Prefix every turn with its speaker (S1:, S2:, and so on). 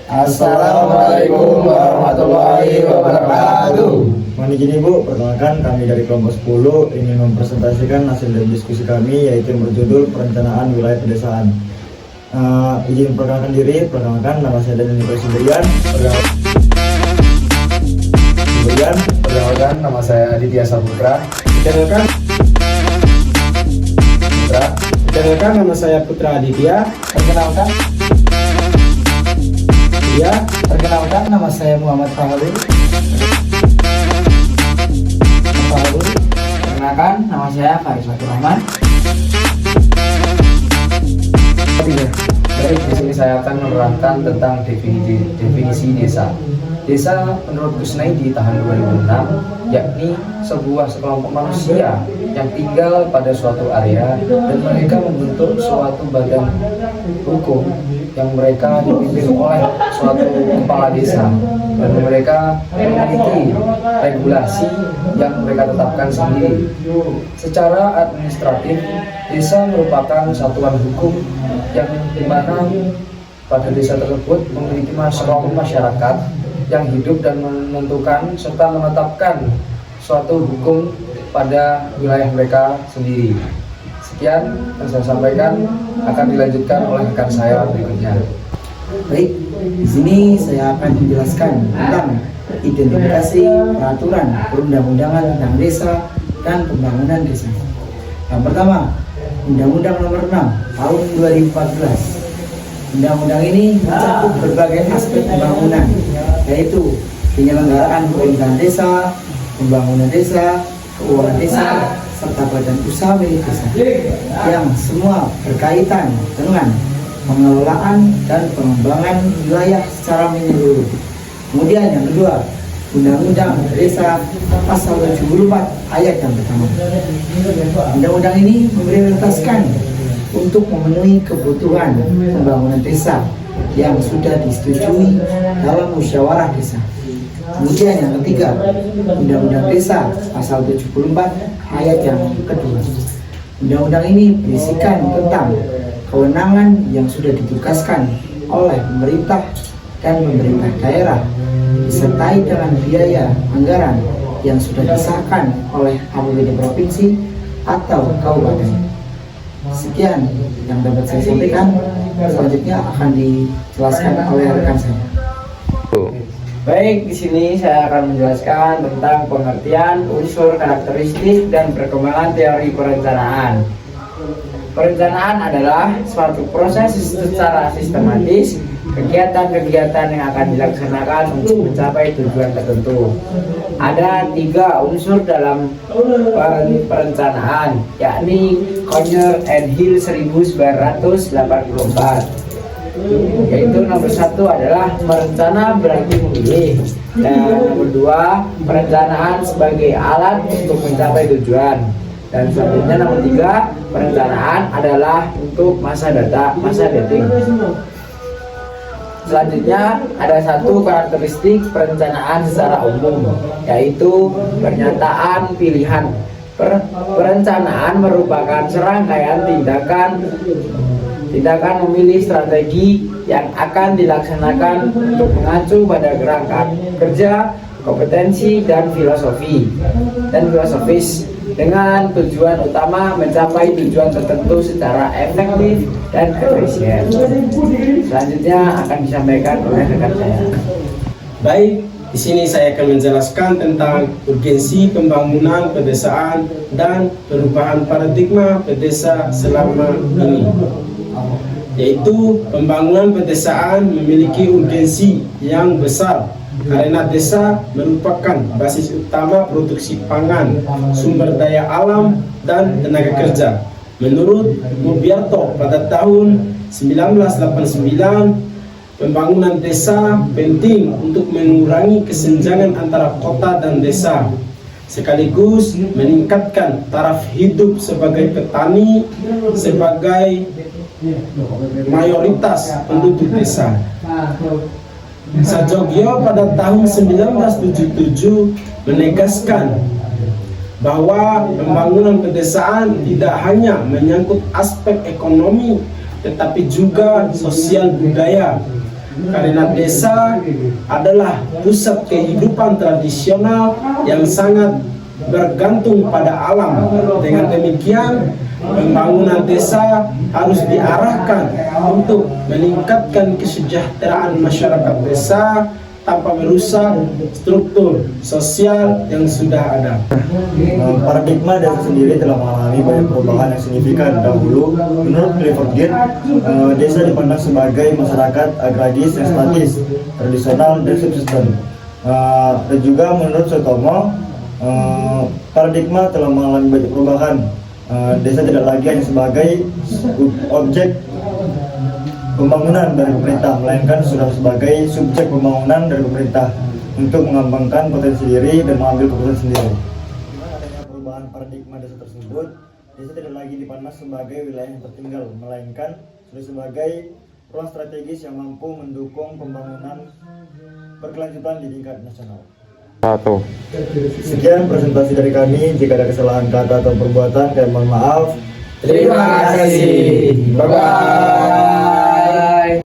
S1: Assalamualaikum warahmatullahi wabarakatuh.
S2: Mohon izin Ibu, perkenalkan kami dari kelompok 10 ingin mempresentasikan hasil dari diskusi kami, yaitu yang berjudul Perencanaan Wilayah Pedesaan. Izin perkenalkan diri, nama saya Daniel Siberian.
S1: Perkenalkan, nama saya Aditya Saputra.
S3: Perkenalkan, nama saya Putra Aditya.
S4: Perkenalkan, nama saya Muhammad Fahrul. Perkenalkan, nama saya Faris Fatur Rahman.
S1: Baik, di sini saya akan menerangkan tentang definisi desa. Desa menurut Kusnaidi tahun 2006 yakni sebuah sekelompok manusia yang tinggal pada suatu area dan mereka membentuk suatu badan hukum yang mereka dipimpin oleh suatu kepala desa dan mereka memiliki regulasi yang mereka tetapkan sendiri. Secara administratif, desa merupakan satuan hukum yang dimana pada desa tersebut memiliki sekelompok masyarakat yang hidup dan menentukan serta menetapkan suatu hukum pada wilayah mereka sendiri. Sekian yang saya sampaikan, akan dilanjutkan oleh rekan saya berikutnya.
S4: Baik, di sini saya akan menjelaskan tentang identifikasi peraturan perundang-undangan tentang desa dan pembangunan desa. Yang pertama, Undang-Undang Nomor 6 Tahun 2014. Undang-undang ini mencakup berbagai aspek pembangunan, yaitu penyelenggaraan pemerintahan desa, pembangunan desa, keuangan desa, serta badan usaha milik desa, yang semua berkaitan dengan pengelolaan dan pengembangan wilayah secara menyeluruh. Kemudian yang kedua, Undang-Undang Desa Pasal 74 ayat yang pertama. Undang-undang ini memprioritaskan untuk memenuhi kebutuhan pembangunan desa yang sudah disetujui dalam musyawarah desa. Kemudian yang ketiga, Undang-Undang Desa Pasal 74 ayat yang kedua. Undang-undang ini berisikan tentang kewenangan yang sudah ditugaskan oleh pemerintah dan pemerintah daerah, disertai dengan biaya anggaran yang sudah disahkan oleh APBD provinsi atau kabupaten. Sekian yang dapat saya sampaikan. Selanjutnya akan dijelaskan oleh rekan saya.
S3: Baik, di sini saya akan menjelaskan tentang pengertian unsur karakteristik dan perkembangan teori perencanaan. Perencanaan adalah suatu proses secara sistematis, kegiatan-kegiatan yang akan dilaksanakan untuk mencapai tujuan tertentu. Ada 3 unsur dalam perencanaan, yakni Conyer and Hill 1984, yaitu nomor 1 adalah merencana berarti memilih, dan nomor 2 perencanaan sebagai alat untuk mencapai tujuan, dan selanjutnya nomor 3 perencanaan adalah untuk masa dating. Selanjutnya ada 1 karakteristik perencanaan secara umum, yaitu pernyataan pilihan. Perencanaan merupakan serangkaian tindakan memilih strategi yang akan dilaksanakan untuk mengacu pada gerakan kerja, kompetensi, dan filosofis dengan tujuan utama mencapai tujuan tertentu secara efektif dan efisien. Selanjutnya akan disampaikan oleh rekan saya.
S5: Baik, di sini saya akan menjelaskan tentang urgensi pembangunan pedesaan dan perubahan paradigma pedesa selama ini. Yaitu pembangunan pedesaan memiliki urgensi yang besar karena desa merupakan basis utama produksi pangan, sumber daya alam, dan tenaga kerja. Menurut Mubiarto pada tahun 1989, pembangunan desa penting untuk mengurangi kesenjangan antara kota dan desa, sekaligus meningkatkan taraf hidup sebagai petani sebagai mayoritas penduduk desa. Sajogyo pada tahun 1977 menegaskan bahwa pembangunan pedesaan tidak hanya menyangkut aspek ekonomi tetapi juga sosial budaya. karena desa adalah pusat kehidupan tradisional yang sangat bergantung pada alam. Dengan demikian, pembangunan desa harus diarahkan untuk meningkatkan kesejahteraan masyarakat desa tanpa merusak struktur sosial yang sudah ada.
S2: Paradigma desa sendiri telah mengalami banyak perubahan yang signifikan. Dahulu, menurut Clifford Geertz, desa dipandang sebagai masyarakat agraris yang statis, tradisional, dan subsisten. Dan juga menurut Sutomo, paradigma telah mengalami banyak perubahan. Desa tidak lagi hanya sebagai objek pembangunan dari pemerintah, melainkan sudah sebagai subjek pembangunan dari pemerintah untuk mengembangkan potensi diri dan mengambil keputusan sendiri. Adanya perubahan paradigma desa tersebut, desa tidak lagi dipandang sebagai wilayah yang tertinggal, melainkan sudah sebagai ruang strategis yang mampu mendukung pembangunan berkelanjutan di tingkat nasional. Sekian presentasi dari kami. Jika ada kesalahan kata atau perbuatan, kami mohon maaf.
S3: Terima kasih. Bye-bye.